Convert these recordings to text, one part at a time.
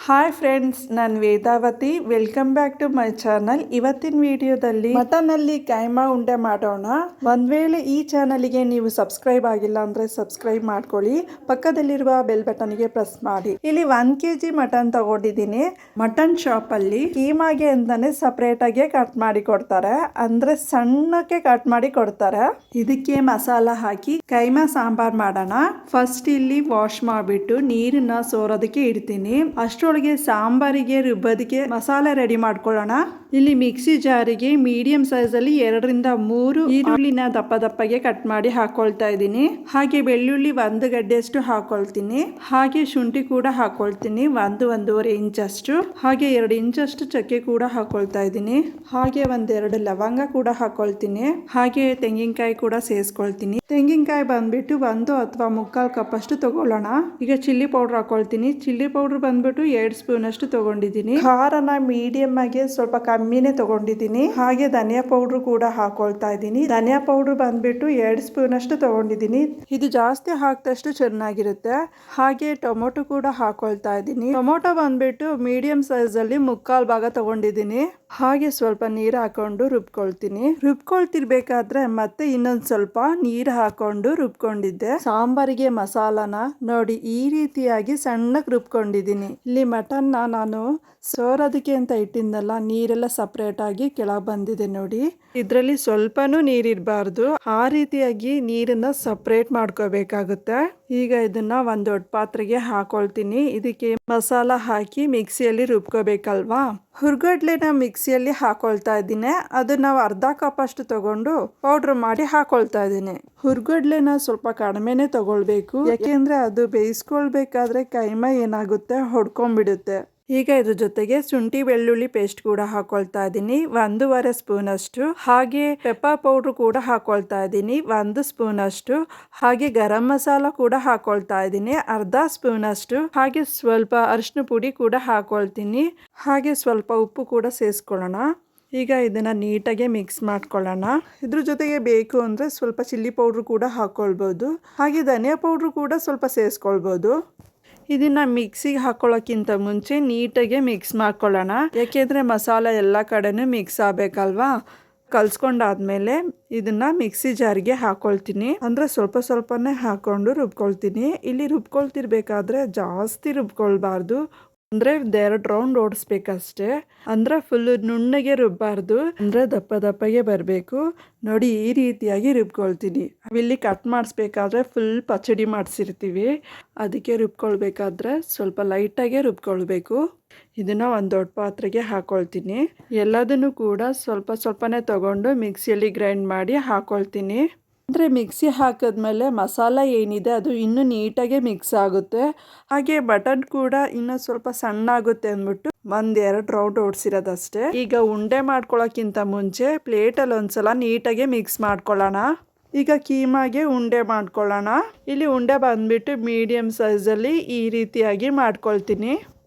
Hi friends, ನಾನು Vedavathi. Welcome back to my channel. ಇವತ್ತಿನ ವಿಡಿಯೋದಲ್ಲಿ ಮಟನಲ್ಲಿ ಕೈಮಾ ಉಂಡೆ ಮಾಡೋಣ. ಒಂದ್ ವೇಳೆ ಈ ಚಾನಲ್ಗೆ ನೀವು ಸಬ್ಸ್ಕ್ರೈಬ್ ಆಗಿಲ್ಲ ಅಂದ್ರೆ ಸಬ್ಸ್ಕ್ರೈಬ್ ಮಾಡ್ಕೊಳ್ಳಿ, ಪಕ್ಕದಲ್ಲಿರುವ ಬೆಲ್ ಬಟನ್ಗೆ ಪ್ರೆಸ್ ಮಾಡಿ. ಇಲ್ಲಿ 1 kg ಮಟನ್ ತಗೊಂಡಿದ್ದೀನಿ. ಮಟನ್ ಶಾಪ್ ಅಲ್ಲಿ ಕೀಮಾಗೆ ಅಂತಾನೆ ಸಪರೇಟ್ ಆಗಿ ಕಟ್ ಮಾಡಿ ಕೊಡ್ತಾರೆ, ಅಂದ್ರೆ ಸಣ್ಣಕ್ಕೆ ಕಟ್ ಮಾಡಿ ಕೊಡ್ತಾರೆ. ಇದಕ್ಕೆ ಮಸಾಲ ಹಾಕಿ ಕೈಮಾ ಸಾಂಬಾರ್ ಮಾಡೋಣ. ಫಸ್ಟ್ ಇಲ್ಲಿ ವಾಶ್ ಮಾಡಿಬಿಟ್ಟು ನೀರನ್ನ ಸೋರೋದಕ್ಕೆ ಇಡ್ತೀನಿ. ಅಷ್ಟರೊಳಗೆ ಸಾಂಬಾರಿಗೆ ರುಬ್ಬೋದಕ್ಕೆ ಮಸಾಲೆ ರೆಡಿ ಮಾಡ್ಕೊಳ್ಳೋಣ. ಇಲ್ಲಿ ಮಿಕ್ಸಿ ಜಾರಿಗೆ ಮೀಡಿಯಂ ಸೈಜ್ ಅಲ್ಲಿ 2 ರಿಂದ 3 ಈರುಳ್ಳಿನ ದಪ್ಪ ದಪ್ಪಗೆ ಕಟ್ ಮಾಡಿ ಹಾಕೊಳ್ತಾ ಇದ್ದೀನಿ. ಹಾಗೆ ಬೆಳ್ಳುಳ್ಳಿ 1 ಗಡ್ಡೆಯಷ್ಟು ಹಾಕೊಳ್ತೀನಿ. ಹಾಗೆ ಶುಂಠಿ ಕೂಡ ಹಾಕೊಳ್ತೀನಿ, 1-1.5 ಇಂಚ್ ಅಷ್ಟು. ಹಾಗೆ 2 ಇಂಚ್ ಅಷ್ಟು ಚಕ್ಕೆ ಕೂಡ ಹಾಕೊಳ್ತಾ ಇದ್ದೀನಿ. ಹಾಗೆ 1-2 ಲವಂಗ ಕೂಡ ಹಾಕೊಳ್ತೀನಿ. ಹಾಗೆ ತೆಂಗಿನಕಾಯಿ ಕೂಡ ಸೇರಿಸ್ಕೊಳ್ತೀನಿ. ತೆಂಗಿನಕಾಯಿ ಬಂದ್ಬಿಟ್ಟು 1 ಅಥವಾ 1/4 ಕಪ್ ಅಷ್ಟು ತಗೊಳ್ಳೋಣ. ಈಗ ಚಿಲ್ಲಿ ಪೌಡರ್ ಹಾಕೊಳ್ತೀನಿ. ಚಿಲ್ಲಿ ಪೌಡರ್ ಬಂದ್ಬಿಟ್ಟು 2 ಸ್ಪೂನ್ ಅಷ್ಟು ತಗೊಂಡಿದ್ದೀನಿ. ಖಾರನ ಮೀಡಿಯಂ ಆಗಿ ಸ್ವಲ್ಪ ಕಮ್ಮಿನೇ ತಗೊಂಡಿದ್ದೀನಿ. ಹಾಗೆ ಧನಿಯಾ ಪೌಡರ್ ಕೂಡ ಹಾಕೊಳ್ತಾ ಇದ್ದೀನಿ. ಧನಿಯಾ ಪೌಡರ್ ಬಂದ್ಬಿಟ್ಟು 2 ಸ್ಪೂನ್ ಅಷ್ಟು ತಗೊಂಡಿದ್ದೀನಿ. ಇದು ಜಾಸ್ತಿ ಹಾಕಿದಷ್ಟು ಚೆನ್ನಾಗಿರುತ್ತೆ. ಹಾಗೆ ಟೊಮೊಟೊ ಕೂಡ ಹಾಕೊಳ್ತಾ ಇದ್ದೀನಿ. ಟೊಮೊಟೊ ಬಂದ್ಬಿಟ್ಟು ಮೀಡಿಯಂ ಸೈಜ್ ಅಲ್ಲಿ 1/4 ಭಾಗ ತಗೊಂಡಿದ್ದೀನಿ. ಹಾಗೆ ಸ್ವಲ್ಪ ನೀರು ಹಾಕೊಂಡು ರುಬ್ಕೊಳ್ತೀನಿ. ರುಬ್ಕೊಳ್ತಿರ್ಬೇಕಾದ್ರೆ ಮತ್ತೆ ಇನ್ನೊಂದ್ ಸ್ವಲ್ಪ ನೀರು ಹಾಕೊಂಡು ರುಬ್ಕೊಂಡಿದ್ದೆ. ಸಾಂಬಾರಿಗೆ ಮಸಾಲಾನ ನೋಡಿ ಈ ರೀತಿಯಾಗಿ ಸಣ್ಣಕ್ಕೆ ರುಬ್ಕೊಂಡಿದ್ದೀನಿ. ಇಲ್ಲಿ ಮಟನ್ ನಾನು ಸೋರೋದಕ್ಕೆ ಅಂತ ಇಟ್ಟಿದ್ದಲ್ಲ, ನೀರೆಲ್ಲ ಸಪ್ರೇಟ್ ಆಗಿ ಕೆಳಗೆ ಬಂದಿದೆ ನೋಡಿ. ಇದರಲ್ಲಿ ಸ್ವಲ್ಪನೂ ನೀರಿರಬಾರ್ದು, ಆ ರೀತಿಯಾಗಿ ನೀರನ್ನ ಸಪ್ರೇಟ್ ಮಾಡ್ಕೋಬೇಕಾಗುತ್ತೆ. ಈಗ ಇದನ್ನ ಒಂದು ದೊಡ್ಡ ಪಾತ್ರೆಗೆ ಹಾಕೊಳ್ತೀನಿ. ಇದಕ್ಕೆ ಮಸಾಲ ಹಾಕಿ ಮಿಕ್ಸಿಯಲ್ಲಿ ರುಬ್ಕೋಬೇಕಲ್ವಾ. ಹುರ್ಗಡ್ಲೆನ ಮಿಕ್ಸಿಯಲ್ಲಿ ಹಾಕೊಳ್ತಾ ಇದ್ದೀನಿ. ಅದನ್ನ ಅರ್ಧ ಕಪ್ ಅಷ್ಟು ತಗೊಂಡು ಪೌಡರ್ ಮಾಡಿ ಹಾಕೊಳ್ತಾ ಇದ್ದೀನಿ. ಹುರ್ಗಡ್ಲೆನ ಸ್ವಲ್ಪ ಕಡಿಮೆನೆ ತಗೊಳ್ಬೇಕು, ಯಾಕೆಂದ್ರೆ ಅದು ಬೇಯಿಸ್ಕೊಳ್ಬೇಕಾದ್ರೆ ಕೈಮಾ ಏನಾಗುತ್ತೆ ಹೊಡ್ಕೊಂಡ್ಬಿಡುತ್ತೆ. ಈಗ ಇದ್ರ ಜೊತೆಗೆ ಶುಂಠಿ ಬೆಳ್ಳುಳ್ಳಿ ಪೇಸ್ಟ್ ಕೂಡ ಹಾಕೊಳ್ತಾ ಇದ್ದೀನಿ, 1.5 ಸ್ಪೂನ್ ಅಷ್ಟು. ಹಾಗೆ ಪೆಪ್ಪರ್ ಪೌಡರ್ ಕೂಡ ಹಾಕೊಳ್ತಾ ಇದ್ದೀನಿ, 1 ಸ್ಪೂನ್ ಅಷ್ಟು. ಹಾಗೆ ಗರಂ ಮಸಾಲ ಕೂಡ ಹಾಕೊಳ್ತಾ ಇದ್ದೀನಿ, ಅರ್ಧ ಸ್ಪೂನ್ ಅಷ್ಟು. ಹಾಗೆ ಸ್ವಲ್ಪ ಅರಿಶಿನ ಪುಡಿ ಕೂಡ ಹಾಕೊಳ್ತೀನಿ. ಹಾಗೆ ಸ್ವಲ್ಪ ಉಪ್ಪು ಕೂಡ ಸೇರಿಸ್ಕೊಳ್ಳೋಣ. ಈಗ ಇದನ್ನ ನೀಟಾಗಿ ಮಿಕ್ಸ್ ಮಾಡ್ಕೊಳ್ಳೋಣ. ಇದ್ರ ಜೊತೆಗೆ ಬೇಕು ಅಂದರೆ ಸ್ವಲ್ಪ ಚಿಲ್ಲಿ ಪೌಡ್ರ್ ಕೂಡ ಹಾಕ್ಕೊಳ್ಬೋದು. ಹಾಗೆ ಧನಿಯಾ ಪೌಡ್ರ್ ಕೂಡ ಸ್ವಲ್ಪ ಸೇರಿಸ್ಕೊಳ್ಬೋದು. ಇದನ್ನ ಮಿಕ್ಸಿಗೆ ಹಾಕೊಳ್ಳೋಕ್ಕಿಂತ ಮುಂಚೆ ನೀಟಾಗಿ ಮಿಕ್ಸ್ ಮಾಡ್ಕೊಳ್ಳೋಣ, ಯಾಕೆಂದರೆ ಮಸಾಲ ಎಲ್ಲ ಕಡೆನೂ ಮಿಕ್ಸ್ ಆಗಬೇಕಲ್ವಾ. ಕಲ್ಸ್ಕೊಂಡಾದ್ಮೇಲೆ ಇದನ್ನ ಮಿಕ್ಸಿ ಜಾರಿಗೆ ಹಾಕೊಳ್ತೀನಿ. ಅಂದರೆ ಸ್ವಲ್ಪ ಸ್ವಲ್ಪನೇ ಹಾಕೊಂಡು ರುಬ್ಕೊಳ್ತೀನಿ. ಇಲ್ಲಿ ರುಬ್ಕೊಳ್ತಿರ್ಬೇಕಾದ್ರೆ ಜಾಸ್ತಿ ರುಬ್ಕೊಳ್ಬಾರ್ದು, ಅಂದರೆ 2 ರೌಂಡ್ ಓಡಿಸ್ಬೇಕಷ್ಟೇ. ಅಂದರೆ ಫುಲ್ ನುಣ್ಣಗೆ ರುಬ್ಬಾರ್ದು, ಅಂದರೆ ದಪ್ಪ ದಪ್ಪಗೆ ಬರಬೇಕು ನೋಡಿ. ಈ ರೀತಿಯಾಗಿ ರುಬ್ಕೊಳ್ತೀನಿ. ಇಲ್ಲಿ ಕಟ್ ಮಾಡಿಸ್ಬೇಕಾದ್ರೆ ಫುಲ್ ಪಚಡಿ ಮಾಡಿಸಿರ್ತೀವಿ, ಅದಕ್ಕೆ ರುಬ್ಕೊಳ್ಬೇಕಾದ್ರೆ ಸ್ವಲ್ಪ ಲೈಟಾಗೆ ರುಬ್ಕೊಳ್ಬೇಕು. ಇದನ್ನು ಒಂದು ದೊಡ್ಡ ಪಾತ್ರೆಗೆ ಹಾಕೊಳ್ತೀನಿ. ಎಲ್ಲದನ್ನು ಕೂಡ ಸ್ವಲ್ಪ ಸ್ವಲ್ಪನೇ ತಗೊಂಡು ಮಿಕ್ಸಿಯಲ್ಲಿ ಗ್ರೈಂಡ್ ಮಾಡಿ ಹಾಕೊಳ್ತೀನಿ. ಅಂದರೆ ಮಿಕ್ಸಿ ಹಾಕಿದ್ಮೇಲೆ ಮಸಾಲ ಏನಿದೆ ಅದು ಇನ್ನೂ ನೀಟಾಗಿ ಮಿಕ್ಸ್ ಆಗುತ್ತೆ. ಹಾಗೆ ಬಟನ್ ಕೂಡ ಇನ್ನೂ ಸ್ವಲ್ಪ ಸಣ್ಣ ಆಗುತ್ತೆ ಅಂದ್ಬಿಟ್ಟು 1-2 ರೌಂಡ್ ಓಡಿಸಿರೋದಷ್ಟೇ. ಈಗ ಉಂಡೆ ಮಾಡ್ಕೊಳ್ಳೋಕ್ಕಿಂತ ಮುಂಚೆ ಪ್ಲೇಟಲ್ಲಿ ಒಂದ್ಸಲ ನೀಟಾಗಿ ಮಿಕ್ಸ್ ಮಾಡ್ಕೊಳ್ಳೋಣ. ಈಗ ಕೀಮಾಗೆ ಉಂಡೆ ಮಾಡ್ಕೊಳ್ಳೋಣ. ಇಲ್ಲಿ ಉಂಡೆ ಬಂದ್ಬಿಟ್ಟು ಮೀಡಿಯಮ್ ಸೈಜಲ್ಲಿ ಈ ರೀತಿಯಾಗಿ ಮಾಡ್ಕೊಳ್ತೀನಿ.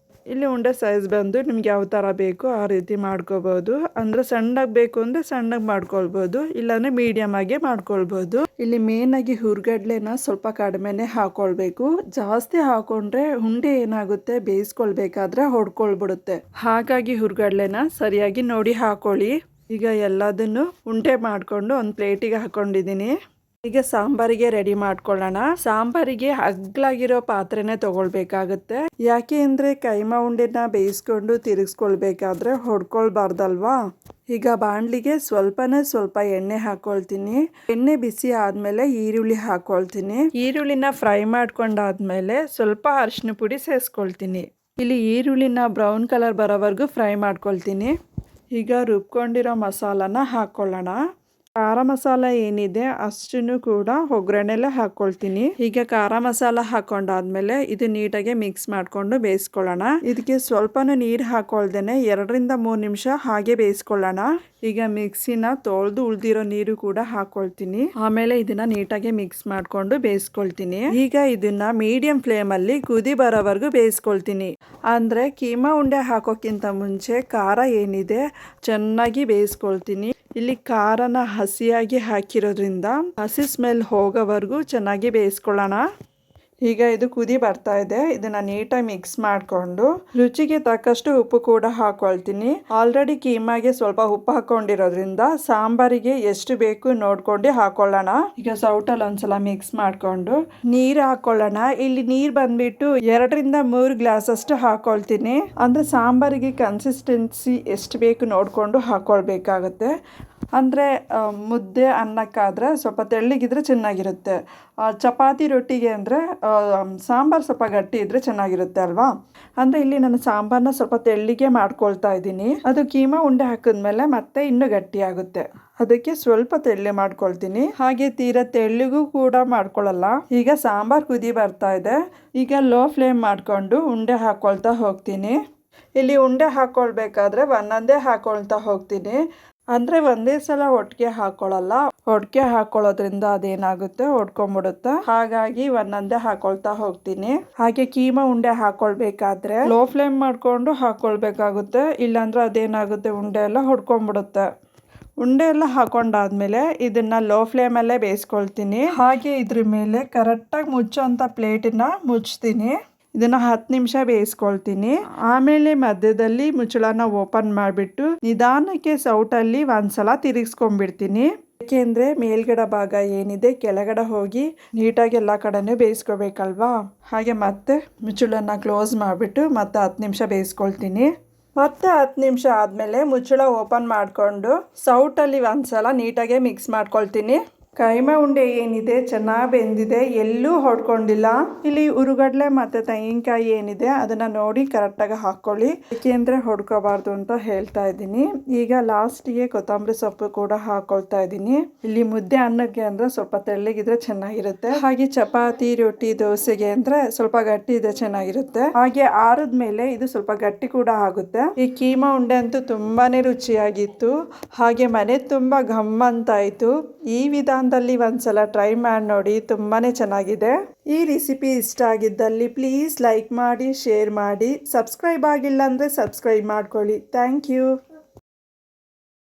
ಇಲ್ಲಿ ಉಂಡೆ ಸೈಜ್ ಬಂದು ನಿಮ್ಗೆ ಯಾವ ಥರ ಬೇಕು ಆ ರೀತಿ ಮಾಡ್ಕೋಬೋದು. ಅಂದರೆ ಸಣ್ಣಗೆ ಬೇಕು ಅಂದರೆ ಸಣ್ಣಗೆ ಮಾಡ್ಕೊಳ್ಬೋದು, ಇಲ್ಲಾಂದರೆ ಮೀಡಿಯಮ್ ಆಗಿ ಮಾಡ್ಕೊಳ್ಬೋದು. ಇಲ್ಲಿ ಮೇನಾಗಿ ಹುರ್ಗಡ್ಲೆನ ಸ್ವಲ್ಪ ಕಡಿಮೆನೇ ಹಾಕೊಳ್ಬೇಕು. ಜಾಸ್ತಿ ಹಾಕೊಂಡ್ರೆ ಉಂಡೆ ಏನಾಗುತ್ತೆ ಬೇಯಿಸ್ಕೊಳ್ಬೇಕಾದ್ರೆ ಹೊಡ್ಕೊಳ್ಬಿಡುತ್ತೆ. ಹಾಗಾಗಿ ಹುರ್ಗಡ್ಲೆನ ಸರಿಯಾಗಿ ನೋಡಿ ಹಾಕೊಳ್ಳಿ. ಈಗ ಎಲ್ಲದನ್ನು ಉಂಡೆ ಮಾಡಿಕೊಂಡು ಒಂದು ಪ್ಲೇಟಿಗೆ ಹಾಕೊಂಡಿದ್ದೀನಿ. ಈಗ ಸಾಂಬಾರಿಗೆ ರೆಡಿ ಮಾಡ್ಕೊಳ್ಳೋಣ. ಸಾಂಬಾರಿಗೆ ಅಗ್ಲಾಗಿರೋ ಪಾತ್ರೆನೇ ತಗೊಳ್ಬೇಕಾಗುತ್ತೆ. ಯಾಕೆ ಅಂದರೆ ಕೈಮಾ ಉಂಡೆನ ಬೇಯಿಸ್ಕೊಂಡು ತಿರುಗಿಸ್ಕೊಳ್ಬೇಕಾದ್ರೆ ಹೊಡ್ಕೊಳ್ಬಾರ್ದಲ್ವಾ. ಈಗ ಬಾಣಲಿಗೆ ಸ್ವಲ್ಪ ಎಣ್ಣೆ ಹಾಕೊಳ್ತೀನಿ. ಎಣ್ಣೆ ಬಿಸಿ ಆದಮೇಲೆ ಈರುಳ್ಳಿ ಹಾಕೊಳ್ತೀನಿ. ಈರುಳ್ಳಿನ ಫ್ರೈ ಮಾಡ್ಕೊಂಡಾದ್ಮೇಲೆ ಸ್ವಲ್ಪ ಅರಿಶಿನ ಪುಡಿ ಸೇರಿಸ್ಕೊಳ್ತೀನಿ. ಇಲ್ಲಿ ಈರುಳ್ಳಿನ ಬ್ರೌನ್ ಕಲರ್ ಬರೋವರೆಗೂ ಫ್ರೈ ಮಾಡ್ಕೊಳ್ತೀನಿ. ಈಗ ರುಬ್ಕೊಂಡಿರೋ ಮಸಾಲಾನ ಹಾಕ್ಕೊಳ್ಳೋಣ. ಖಾರ ಮಸಾಲ ಏನಿದೆ ಅಷ್ಟನ್ನು ಕೂಡ ಒಗ್ಗರಣೆಲ್ಲ ಹಾಕ್ಕೊಳ್ತೀನಿ. ಈಗ ಖಾರ ಮಸಾಲ ಹಾಕೊಂಡಾದ್ಮೇಲೆ ಇದು ನೀಟಾಗಿ ಮಿಕ್ಸ್ ಮಾಡ್ಕೊಂಡು ಬೇಯಿಸ್ಕೊಳ್ಳೋಣ. ಇದಕ್ಕೆ ಸ್ವಲ್ಪನೂ ನೀರು ಹಾಕೊಳ್ದೇನೆ 2 ರಿಂದ 3 ನಿಮಿಷ ಹಾಗೆ ಬೇಯಿಸ್ಕೊಳ್ಳೋಣ. ಈಗ ಮಿಕ್ಸಿನ ತೊಳೆದು ಉಳಿದಿರೋ ನೀರು ಕೂಡ ಹಾಕೊಳ್ತೀನಿ. ಆಮೇಲೆ ಇದನ್ನ ನೀಟಾಗಿ ಮಿಕ್ಸ್ ಮಾಡ್ಕೊಂಡು ಬೇಯಿಸ್ಕೊಳ್ತೀನಿ. ಈಗ ಇದನ್ನ ಮೀಡಿಯಂ ಫ್ಲೇಮಲ್ಲಿ ಕುದಿ ಬರೋವರೆಗೂ ಬೇಯಿಸ್ಕೊಳ್ತೀನಿ. ಅಂದರೆ ಕೀಮಾ ಉಂಡೆ ಹಾಕೋಕ್ಕಿಂತ ಮುಂಚೆ ಖಾರ ಏನಿದೆ ಚೆನ್ನಾಗಿ ಬೇಯಿಸ್ಕೊಳ್ತೀನಿ. ಇಲ್ಲಿ ಖಾರನ ಹಸಿಯಾಗಿ ಹಾಕಿರೋದ್ರಿಂದ ಹಸಿ ಸ್ಮೆಲ್ ಹೋಗೋವರೆಗೂ ಚೆನ್ನಾಗಿ ಬೇಯಿಸ್ಕೊಳ್ಳೋಣ. ಈಗ ಇದು ಕುದಿ ಬರ್ತಾ ಇದೆ. ಇದನ್ನ ನೀಟಾಗಿ ಮಿಕ್ಸ್ ಮಾಡಿಕೊಂಡು ರುಚಿಗೆ ತಕ್ಕಷ್ಟು ಉಪ್ಪು ಕೂಡ ಹಾಕೊಳ್ತೀನಿ. ಆಲ್ರೆಡಿ ಕೀಮಾಗೆ ಸ್ವಲ್ಪ ಉಪ್ಪು ಹಾಕೊಂಡಿರೋದ್ರಿಂದ ಸಾಂಬಾರಿಗೆ ಎಷ್ಟು ಬೇಕು ನೋಡ್ಕೊಂಡು ಹಾಕೊಳ್ಳೋಣ. ಈಗ ಸೌಟಲ್ಲಿ ಒಂದ್ಸಲ ಮಿಕ್ಸ್ ಮಾಡ್ಕೊಂಡು ನೀರು ಹಾಕೊಳ್ಳೋಣ. ಇಲ್ಲಿ ನೀರು ಬಂದ್ಬಿಟ್ಟು 2-3 ಗ್ಲಾಸ್ ಅಷ್ಟು ಹಾಕೊಳ್ತೀನಿ. ಅಂದ್ರೆ ಸಾಂಬಾರಿಗೆ ಕನ್ಸಿಸ್ಟೆನ್ಸಿ ಎಷ್ಟು ಬೇಕು ನೋಡ್ಕೊಂಡು ಹಾಕೊಳ್ಬೇಕಾಗತ್ತೆ. ಅಂದರೆ ಮುದ್ದೆ ಅನ್ನಕ್ಕಾದರೆ ಸ್ವಲ್ಪ ತೆಳ್ಳಗಿದ್ರೆ ಚೆನ್ನಾಗಿರುತ್ತೆ. ಚಪಾತಿ ರೊಟ್ಟಿಗೆ ಅಂದರೆ ಸಾಂಬಾರು ಸ್ವಲ್ಪ ಗಟ್ಟಿ ಇದ್ದರೆ ಚೆನ್ನಾಗಿರುತ್ತೆ ಅಲ್ವಾ. ಅಂದರೆ ಇಲ್ಲಿ ನಾನು ಸಾಂಬಾರನ್ನ ಸ್ವಲ್ಪ ತೆಳ್ಳಿಗೆ ಮಾಡ್ಕೊಳ್ತಾ ಇದ್ದೀನಿ. ಅದು ಕೀಮಾ ಉಂಡೆ ಹಾಕಿದ್ಮೇಲೆ ಮತ್ತೆ ಇನ್ನೂ ಗಟ್ಟಿ ಆಗುತ್ತೆ. ಅದಕ್ಕೆ ಸ್ವಲ್ಪ ತೆಳ್ಳೆ ಮಾಡ್ಕೊಳ್ತೀನಿ. ಹಾಗೆ ತೀರಾ ತೆಳ್ಳಿಗೂ ಕೂಡ ಮಾಡ್ಕೊಳ್ಳಲ್ಲ. ಈಗ ಸಾಂಬಾರು ಕುದಿ ಬರ್ತಾ ಇದೆ. ಈಗ ಲೋ ಫ್ಲೇಮ್ ಮಾಡಿಕೊಂಡು ಉಂಡೆ ಹಾಕ್ಕೊಳ್ತಾ ಹೋಗ್ತೀನಿ. ಇಲ್ಲಿ ಉಂಡೆ ಹಾಕ್ಕೊಳ್ಬೇಕಾದ್ರೆ ಒಂದೊಂದೇ ಹಾಕ್ಕೊಳ್ತಾ ಹೋಗ್ತೀನಿ. ಅಂದರೆ ಒಂದೇ ಸಲ ಒಟ್ಟಿಗೆ ಹಾಕೊಳ್ಳಲ್ಲ. ಒಟ್ಟಿಗೆ ಹಾಕೊಳ್ಳೋದ್ರಿಂದ ಅದೇನಾಗುತ್ತೆ, ಒಡ್ಕೊಂಡ್ಬಿಡುತ್ತೆ. ಹಾಗಾಗಿ ಒಂದೊಂದೇ ಹಾಕೊಳ್ತಾ ಹೋಗ್ತೀನಿ. ಹಾಗೆ ಕೀಮಾ ಉಂಡೆ ಹಾಕೊಳ್ಬೇಕಾದ್ರೆ ಲೋ ಫ್ಲೇಮ್ ಮಾಡ್ಕೊಂಡು ಹಾಕೊಳ್ಬೇಕಾಗುತ್ತೆ. ಇಲ್ಲಾಂದ್ರೆ ಅದೇನಾಗುತ್ತೆ, ಉಂಡೆ ಎಲ್ಲ ಹೊಡ್ಕೊಂಡ್ಬಿಡುತ್ತೆ. ಉಂಡೆ ಎಲ್ಲ ಹಾಕೊಂಡಾದ್ಮೇಲೆ ಇದನ್ನ ಲೋ ಫ್ಲೇಮಲ್ಲೇ ಬೇಯಿಸ್ಕೊಳ್ತೀನಿ. ಹಾಗೆ ಇದ್ರ ಮೇಲೆ ಕರೆಕ್ಟಾಗಿ ಮುಚ್ಚೋಂಥ ಪ್ಲೇಟನ್ನ ಮುಚ್ತೀನಿ. ಇದನ್ನ 10 ನಿಮಿಷ ಬೇಯಿಸ್ಕೊಳ್ತೀನಿ. ಆಮೇಲೆ ಮಧ್ಯದಲ್ಲಿ ಮುಚ್ಚಳನ ಓಪನ್ ಮಾಡಿಬಿಟ್ಟು ನಿಧಾನಕ್ಕೆ ಸೌಟಲ್ಲಿ ಒಂದ್ಸಲ ತಿರುಗಿಸ್ಕೊಂಡ್ಬಿಡ್ತೀನಿ. ಏಕೆಂದರೆ ಮೇಲ್ಗಡೆ ಭಾಗ ಏನಿದೆ ಕೆಳಗಡೆ ಹೋಗಿ ನೀಟಾಗಿ ಎಲ್ಲ ಕಡೆನೂ ಬೇಯಿಸ್ಕೋಬೇಕಲ್ವಾ. ಹಾಗೆ ಮತ್ತೆ ಮುಚ್ಚಳನ ಕ್ಲೋಸ್ ಮಾಡಿಬಿಟ್ಟು ಮತ್ತೆ 10 ನಿಮಿಷ ಬೇಯಿಸ್ಕೊಳ್ತೀನಿ. ಮತ್ತೆ 10 ನಿಮಿಷ ಆದಮೇಲೆ ಮುಚ್ಚಳ ಓಪನ್ ಮಾಡಿಕೊಂಡು ಸೌಟಲ್ಲಿ ಒಂದ್ಸಲ ನೀಟಾಗೆ ಮಿಕ್ಸ್ ಮಾಡ್ಕೊಳ್ತೀನಿ. ಕೈಮಾ ಉಂಡೆ ಏನಿದೆ ಚೆನ್ನಾಗಿ ಬೆಂದಿದೆ, ಎಲ್ಲೂ ಹೊಡ್ಕೊಂಡಿಲ್ಲ. ಇಲ್ಲಿ ಉರುಗಡ್ಲೆ ಮತ್ತು ತೆಂಗಿನಕಾಯಿ ಏನಿದೆ ಅದನ್ನು ನೋಡಿ ಕರೆಕ್ಟಾಗಿ ಹಾಕ್ಕೊಳ್ಳಿ, ಏಕೆಂದರೆ ಹೊಡ್ಕೋಬಾರ್ದು ಅಂತ ಹೇಳ್ತಾ ಇದ್ದೀನಿ. ಈಗ ಲಾಸ್ಟಿಗೆ ಕೊತ್ತಂಬರಿ ಸೊಪ್ಪು ಕೂಡ ಹಾಕ್ಕೊಳ್ತಾ ಇದ್ದೀನಿ. ಇಲ್ಲಿ ಮುದ್ದೆ ಅನ್ನಕ್ಕೆ ಅಂದರೆ ಸ್ವಲ್ಪ ತೆಳ್ಳಗಿದ್ರೆ ಚೆನ್ನಾಗಿರುತ್ತೆ. ಹಾಗೆ ಚಪಾತಿ ರೊಟ್ಟಿ ದೋಸೆಗೆ ಅಂದರೆ ಸ್ವಲ್ಪ ಗಟ್ಟಿ ಇದೆ ಚೆನ್ನಾಗಿರುತ್ತೆ. ಹಾಗೆ ಆರಿದ್ಮೇಲೆ ಇದು ಸ್ವಲ್ಪ ಗಟ್ಟಿ ಕೂಡ ಆಗುತ್ತೆ. ಈ ಕೀಮಾ ಉಂಡೆ ಅಂತೂ ತುಂಬಾನೇ ರುಚಿಯಾಗಿತ್ತು. ಹಾಗೆ ಮನೆ ತುಂಬ ಘಮ್ ಅಂತಾಯಿತು. ಈ ವಿಧಾನದಲ್ಲಿ ಒಂದ್ಸಲ ಟ್ರೈ ಮಾಡಿ ನೋಡಿ, ತುಂಬಾನೇ ಚೆನ್ನಾಗಿದೆ. ಈ ರೆಸಿಪಿ ಇಷ್ಟ ಆಗಿದ್ದಲ್ಲಿ ಪ್ಲೀಸ್ ಲೈಕ್ ಮಾಡಿ, ಶೇರ್ ಮಾಡಿ. ಸಬ್ಸ್ಕ್ರೈಬ್ ಆಗಿಲ್ಲ ಅಂದರೆ ಸಬ್ಸ್ಕ್ರೈಬ್ ಮಾಡ್ಕೊಳ್ಳಿ. Thank you.